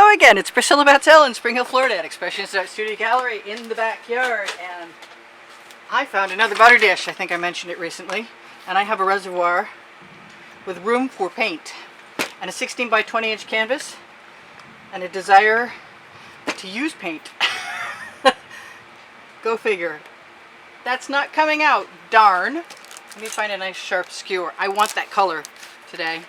Hello again, it's Priscilla Batzell in Spring Hill, Florida at Expressionist Studio Gallery in the backyard, and I found another butter dish. I think I mentioned it recently, and I have a reservoir with room for paint and a 16 by 20 inch canvas and a desire to use paint. Go figure. That's not coming out, darn. Let me find a nice sharp skewer. I want that color today.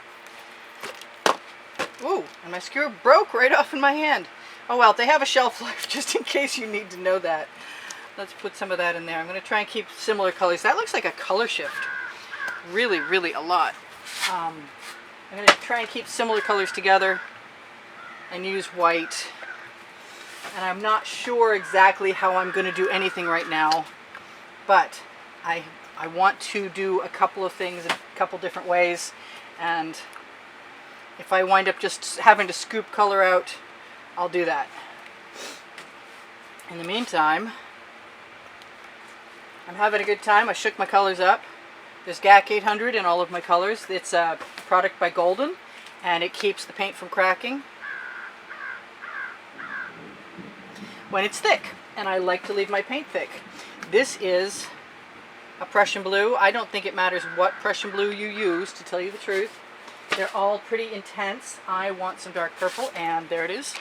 Ooh, and my skewer broke right off in my hand. Oh well, they have a shelf life just in case you need to know that. Let's put some of that in there. I'm going to try and keep similar colors. That looks like a color shift. Really, really a lot. I'm going to try and keep similar colors together and use white. And I'm not sure exactly how I'm going to do anything right now, but I want to do a couple of things in a couple different ways, and if I wind up just having to scoop color out, I'll do that. In the meantime, I'm having a good time. I shook my colors up. There's GAC 800 in all of my colors. It's a product by Golden, and it keeps the paint from cracking when it's thick, and I like to leave my paint thick. This is a Prussian blue. I don't think it matters what Prussian blue you use, to tell you the truth. They're all pretty intense. I want some dark purple, and there it is.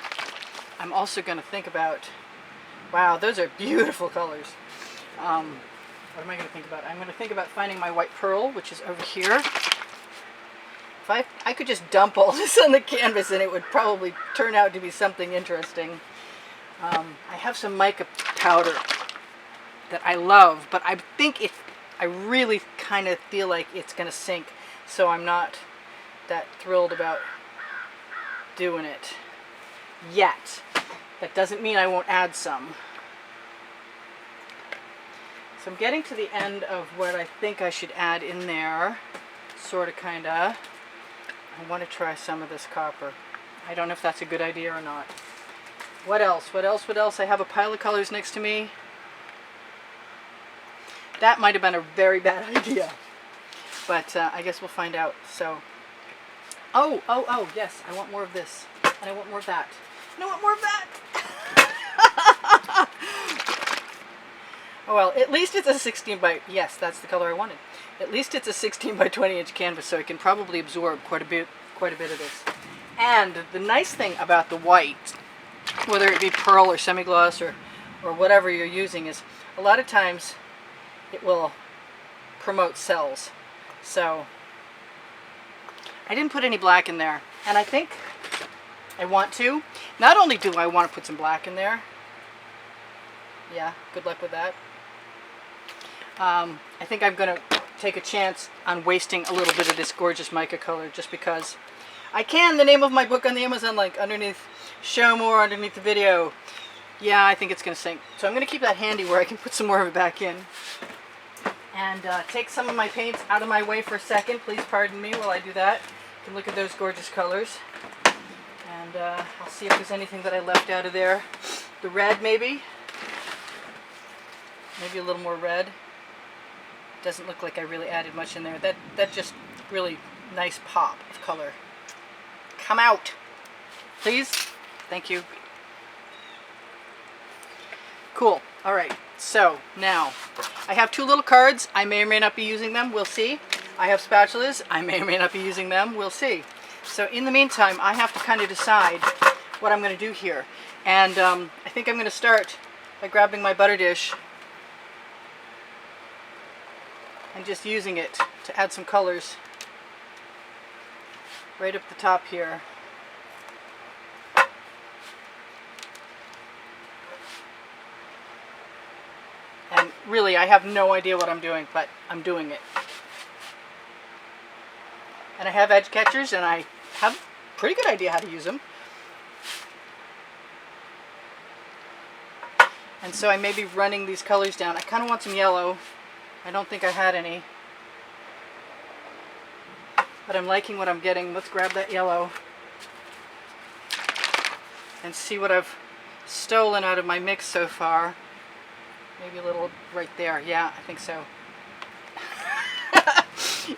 I'm also going to think about, wow, those are beautiful colors. What am I going to think about? I'm going to think about finding my white pearl, which is over here. If I could just dump all this on the canvas, and it would probably turn out to be something interesting. I have some mica powder that I love, but I think I really kind of feel like it's going to sink, so I'm not that thrilled about doing it yet. That doesn't mean I won't add some. So I'm getting to the end of what I think I should add in there, sort of, kind of. I want to try some of this copper. I don't know if that's a good idea or not. What else? What else? What else? I have a pile of colors next to me. That might have been a very bad idea, but I guess we'll find out. So, oh, yes, I want more of this, and I want more of that, and I want more of that. Oh well, at least it's a 16 by, yes, that's the color I wanted. At least it's a 16 by 20 inch canvas, so it can probably absorb quite a bit of this. And the nice thing about the white, whether it be pearl or semi-gloss or whatever you're using, is a lot of times it will promote cells. So I didn't put any black in there, and I think I want to. Not only do I want to put some black in there, yeah, good luck with that. I think I'm going to take a chance on wasting a little bit of this gorgeous mica color just because I can. The name of my book on the Amazon link underneath, show more underneath the video. Yeah, I think it's going to sink. So I'm going to keep that handy where I can put some more of it back in. And take some of my paints out of my way for a second. Please pardon me while I do that. You can look at those gorgeous colors. And I'll see if there's anything that I left out of there. The red, maybe. Maybe a little more red. Doesn't look like I really added much in there. That just really nice pop of color. Come out, please. Thank you. Cool. All right. So now I have two little cards. I may or may not be using them. We'll see. I have spatulas. I may or may not be using them. We'll see. So in the meantime, I have to kind of decide what I'm going to do here. And I think I'm going to start by grabbing my butter dish and just using it to add some colors right up the top here. And really, I have no idea what I'm doing, but I'm doing it. And I have edge catchers, and I have a pretty good idea how to use them. And so I may be running these colors down. I kind of want some yellow. I don't think I had any, but I'm liking what I'm getting. Let's grab that yellow and see what I've stolen out of my mix so far. Maybe a little right there. Yeah, I think so.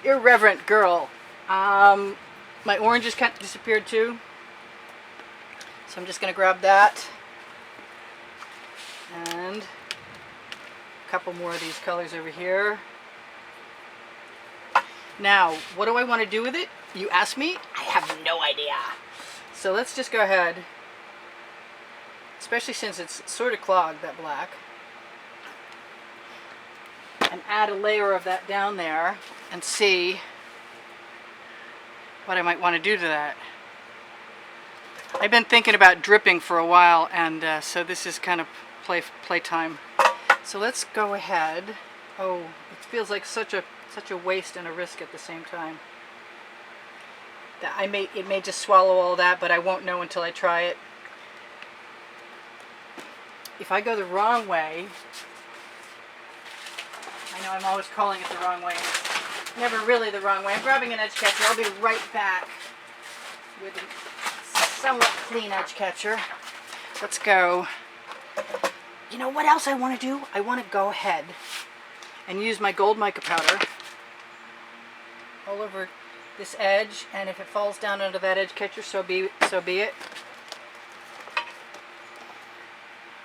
Irreverent girl. My oranges kind of disappeared too. So I'm just going to grab that and a couple more of these colors over here. Now, what do I want to do with it? You ask me? I have no idea. So let's just go ahead, especially since it's sort of clogged, that black, and add a layer of that down there and see what I might want to do to that. I've been thinking about dripping for a while, and so this is kind of playtime. So let's go ahead. Oh, it feels like such a waste and a risk at the same time. That it may just swallow all that, but I won't know until I try it. If I go the wrong way, I know I'm always calling it the wrong way. It's never really the wrong way. I'm grabbing an edge catcher. I'll be right back with a somewhat clean edge catcher. Let's go. You know what else I want to do? I want to go ahead and use my gold mica powder all over this edge, and if it falls down under that edge catcher, so be it.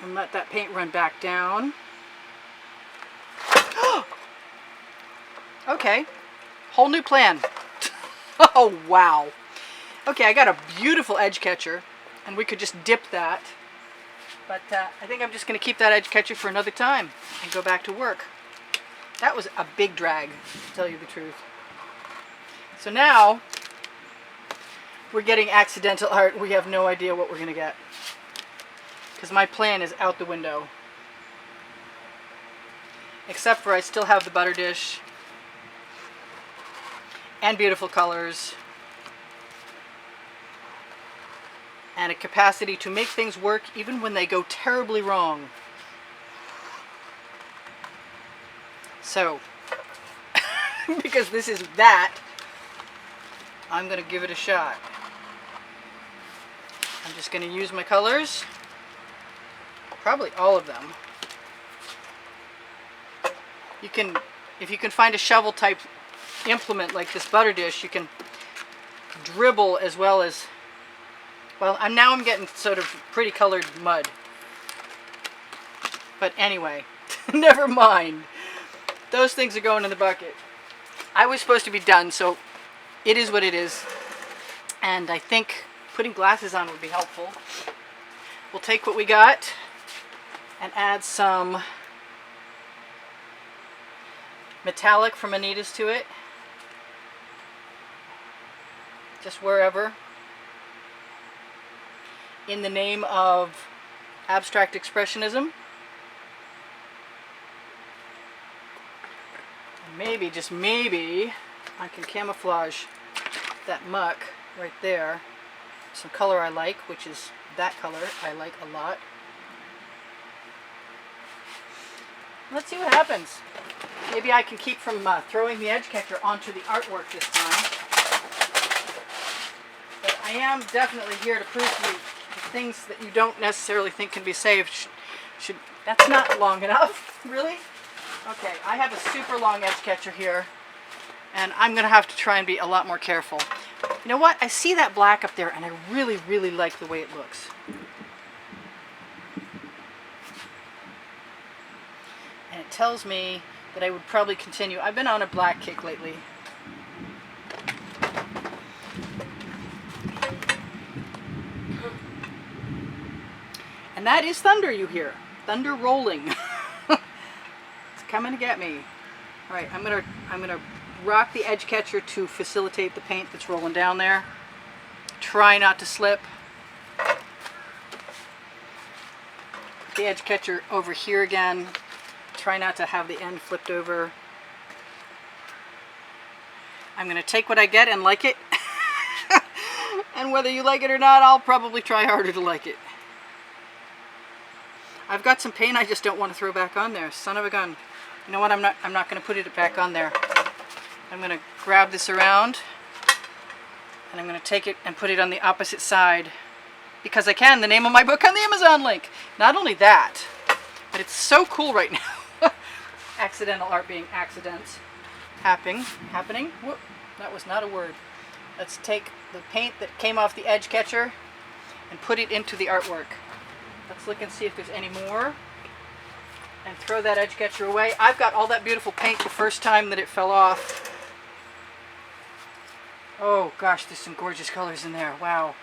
And let that paint run back down. Okay, whole new plan. Oh wow. Okay, I got a beautiful edge catcher, and we could just dip that. But I think I'm just going to keep that edge catcher for another time and go back to work. That was a big drag, to tell you the truth. So now we're getting accidental art. We have no idea what we're going to get, because my plan is out the window. Except for I still have the butter dish and beautiful colors and a capacity to make things work even when they go terribly wrong. So, because this is that, I'm going to give it a shot. I'm just going to use my colors, probably all of them. You can, if you can find a shovel type implement like this butter dish, you can dribble as well as, well, now I'm getting sort of pretty colored mud. But anyway, never mind. Those things are going in the bucket. I was supposed to be done, so it is what it is. And I think putting glasses on would be helpful. We'll take what we got and add some metallic from Anita's to it. Just wherever. In the name of abstract expressionism. And maybe, just maybe, I can camouflage that muck right there. Some color I like, which is that color I like a lot. Let's see what happens. Maybe I can keep from throwing the edge catcher onto the artwork this time. But I am definitely here to prove to you the things that you don't necessarily think can be saved should that's not long enough, really? Okay, I have a super long edge catcher here, and I'm going to have to try and be a lot more careful. You know what? I see that black up there, and I really, really like the way it looks. And it tells me that I would probably continue. I've been on a black kick lately. And that is thunder you hear. Thunder rolling. It's coming to get me. All right, I'm gonna rock the edge catcher to facilitate the paint that's rolling down there. Try not to slip. The edge catcher over here again. Try not to have the end flipped over. I'm going to take what I get and like it. And whether you like it or not, I'll probably try harder to like it. I've got some paint I just don't want to throw back on there. Son of a gun. You know what? I'm not going to put it back on there. I'm going to grab this around, and I'm going to take it and put it on the opposite side. Because I can. The name of my book on the Amazon link. Not only that, but it's so cool right now. Accidental art being accidents. Happening. Whoop. That was not a word. Let's take the paint that came off the edge catcher and put it into the artwork. Let's look and see if there's any more. And throw that edge catcher away. I've got all that beautiful paint the first time that it fell off. Oh gosh, there's some gorgeous colors in there. Wow.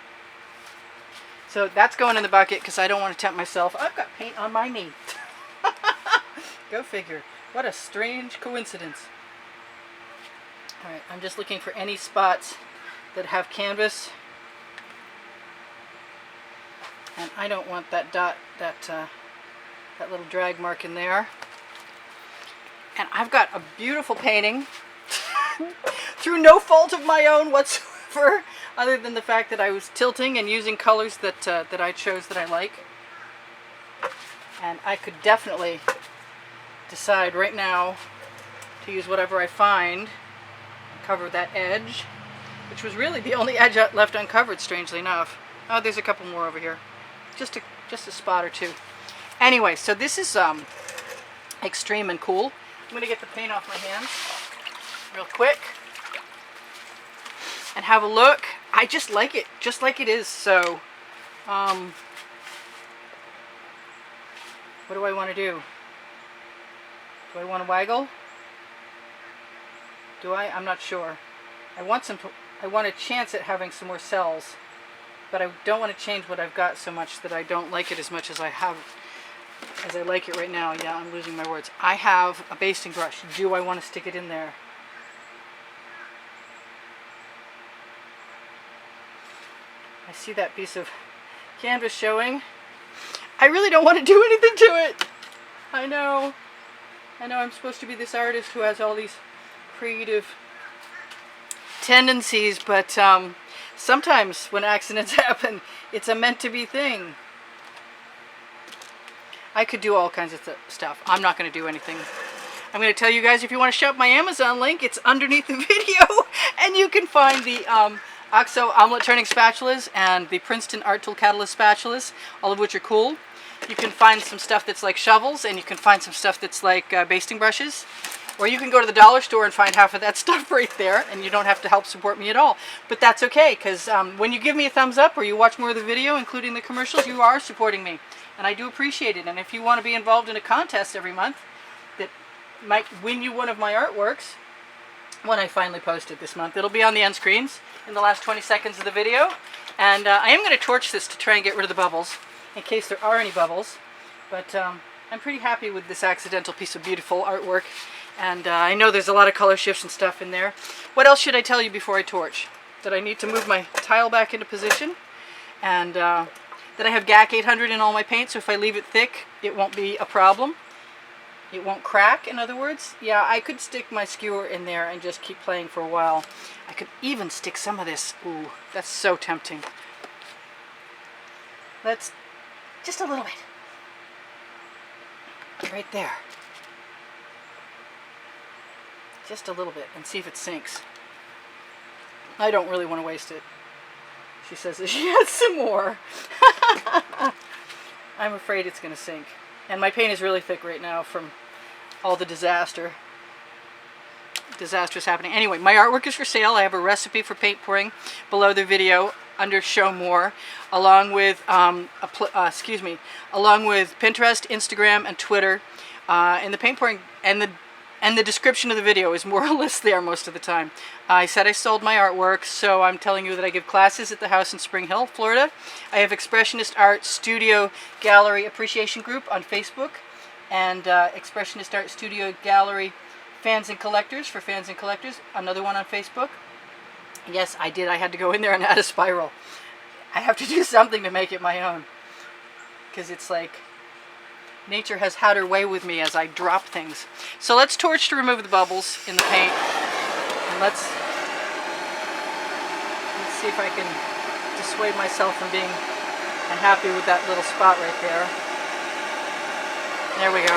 So that's going in the bucket because I don't want to tempt myself. I've got paint on my knee. Go figure. What a strange coincidence. Alright, I'm just looking for any spots that have canvas. And I don't want that dot, that little drag mark in there. And I've got a beautiful painting through no fault of my own whatsoever, other than the fact that I was tilting and using colors that I chose that I like. And I could definitely decide right now to use whatever I find, cover that edge, which was really the only edge left uncovered, strangely enough. Oh, there's a couple more over here. Just a spot or two. Anyway, so this is extreme and cool. I'm going to get the paint off my hands real quick and have a look. I just like it, just like it is. So, what do I want to do? Do I want to waggle? Do I? I'm not sure. I want a chance at having some more cells, but I don't want to change what I've got so much that I don't like it as much as I like it right now. Yeah, I'm losing my words. I have a basting brush. Do I want to stick it in there? I see that piece of canvas showing. I really don't want to do anything to it. I know I'm supposed to be this artist who has all these creative tendencies, but sometimes when accidents happen, it's a meant-to-be thing. I could do all kinds of stuff. I'm not going to do anything. I'm going to tell you guys, if you want to shop my Amazon link, it's underneath the video, and you can find the OXO omelet turning spatulas and the Princeton Art Tool Catalyst spatulas, all of which are cool. You can find some stuff that's like shovels, and you can find some stuff that's like basting brushes. Or you can go to the dollar store and find half of that stuff right there, and you don't have to help support me at all. But that's okay, because when you give me a thumbs up or you watch more of the video, including the commercials, you are supporting me. And I do appreciate it. And if you want to be involved in a contest every month that might win you one of my artworks, when I finally post it this month, it'll be on the end screens in the last 20 seconds of the video. And I am going to torch this to try and get rid of the bubbles, in case there are any bubbles. But I'm pretty happy with this accidental piece of beautiful artwork. And I know there's a lot of color shifts and stuff in there. What else should I tell you before I torch? That I need to move my tile back into position, and that I have GAC 800 in all my paint, so if I leave it thick, it won't be a problem. It won't crack, in other words. Yeah, I could stick my skewer in there and just keep playing for a while. I could even stick some of this. Ooh, that's so tempting. Let's, just a little bit. Right there. Just a little bit, and see if it sinks. I don't really want to waste it. She says that she has some more. I'm afraid it's going to sink. And my paint is really thick right now from all the disastrous happening. Anyway, my artwork is for sale. I have a recipe for paint pouring below the video under Show More, along with along with Pinterest, Instagram, and Twitter. And the paint pouring and the description of the video is more or less there most of the time. I said I sold my artwork, so I'm telling you that I give classes at the house in Spring Hill, Florida. I have Expressionist Art Studio Gallery Appreciation Group on Facebook, and Expressionist Art Studio Gallery Fans and Collectors for Fans and Collectors, another one on Facebook. Yes, I did. I had to go in there and add a spiral. I have to do something to make it my own, because it's like nature has had her way with me as I drop things. So let's torch to remove the bubbles in the paint. And let's see if I can dissuade myself from being unhappy with that little spot right there. There we go.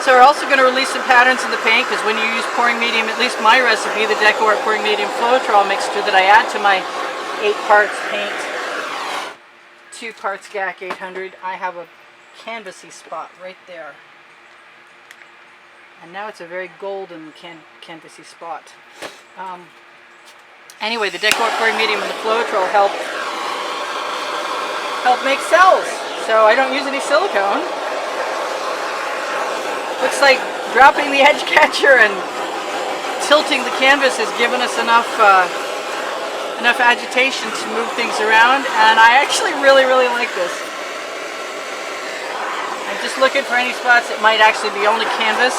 So we're also going to release some patterns in the paint, because when you use pouring medium, at least my recipe, the Deco Art Pouring Medium Floetrol mixture that I add to my 8 parts paint, 2 parts GAC 800, I have a canvassy spot right there. And now it's a very golden canvassy spot. Anyway, the decor pouring medium and the Floetrol help make cells. So I don't use any silicone. Looks like dropping the edge catcher and tilting the canvas has given us enough agitation to move things around, and I actually really like this. I'm just looking for any spots that might actually be only canvas.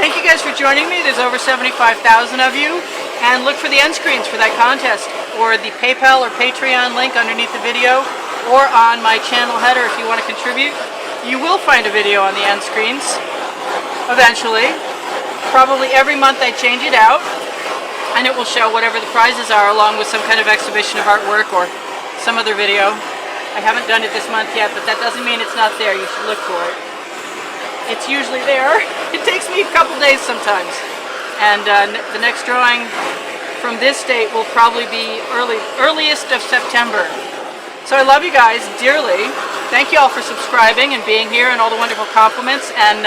Thank you guys for joining me. There's over 75,000 of you, and look for the end screens for that contest, or the PayPal or Patreon link underneath the video, or on my channel header if you want to contribute. You will find a video on the end screens eventually. Probably every month I change it out, and it will show whatever the prizes are, along with some kind of exhibition of artwork or some other video. I haven't done it this month yet, but that doesn't mean it's not there. You should look for it. It's usually there. It takes me a couple days sometimes. And the next drawing from this date will probably be earliest of September. So I love you guys dearly. Thank you all for subscribing and being here and all the wonderful compliments. And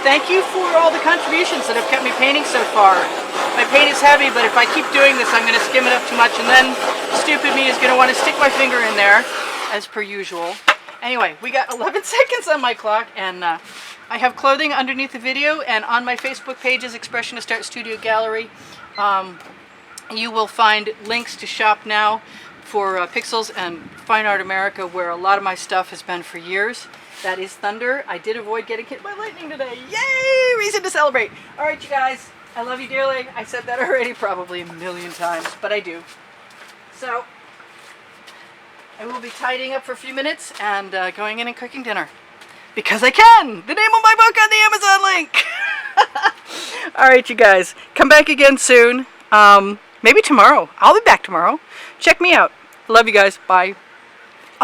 thank you for all the contributions that have kept me painting so far. My paint is heavy, but if I keep doing this, I'm going to skim it up too much, and then stupid me is going to want to stick my finger in there, as per usual. Anyway, we got 11 seconds on my clock, and I have clothing underneath the video, and on my Facebook page is Expressionist Art Studio Gallery. You will find links to shop now for Pixels and Fine Art America, where a lot of my stuff has been for years. That is thunder. I did avoid getting hit by lightning today. Yay! Reason to celebrate. All right, you guys. I love you dearly. I said that already probably a million times, but I do. So, I will be tidying up for a few minutes and going in and cooking dinner. Because I can! The name of my book on the Amazon link! All right, you guys. Come back again soon. Maybe tomorrow. I'll be back tomorrow. Check me out. Love you guys. Bye.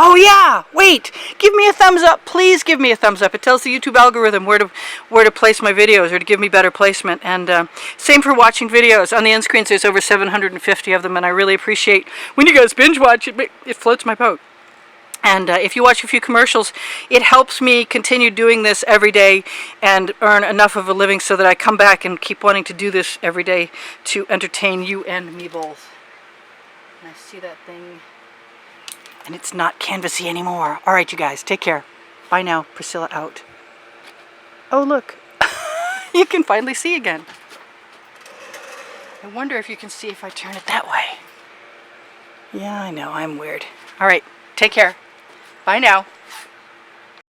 Oh yeah, wait, give me a thumbs up, please give me a thumbs up. It tells the YouTube algorithm where to place my videos, or to give me better placement. And same for watching videos. On the end screens there's over 750 of them, and I really appreciate when you guys binge watch it. It floats my boat. And if you watch a few commercials, it helps me continue doing this every day and earn enough of a living so that I come back and keep wanting to do this every day to entertain you and me both. And I see that thing. And it's not canvassy anymore. All right, you guys, take care. Bye now. Priscilla out. Oh, look. You can finally see again. I wonder if you can see if I turn it that way. Yeah, I know. I'm weird. All right, take care. Bye now.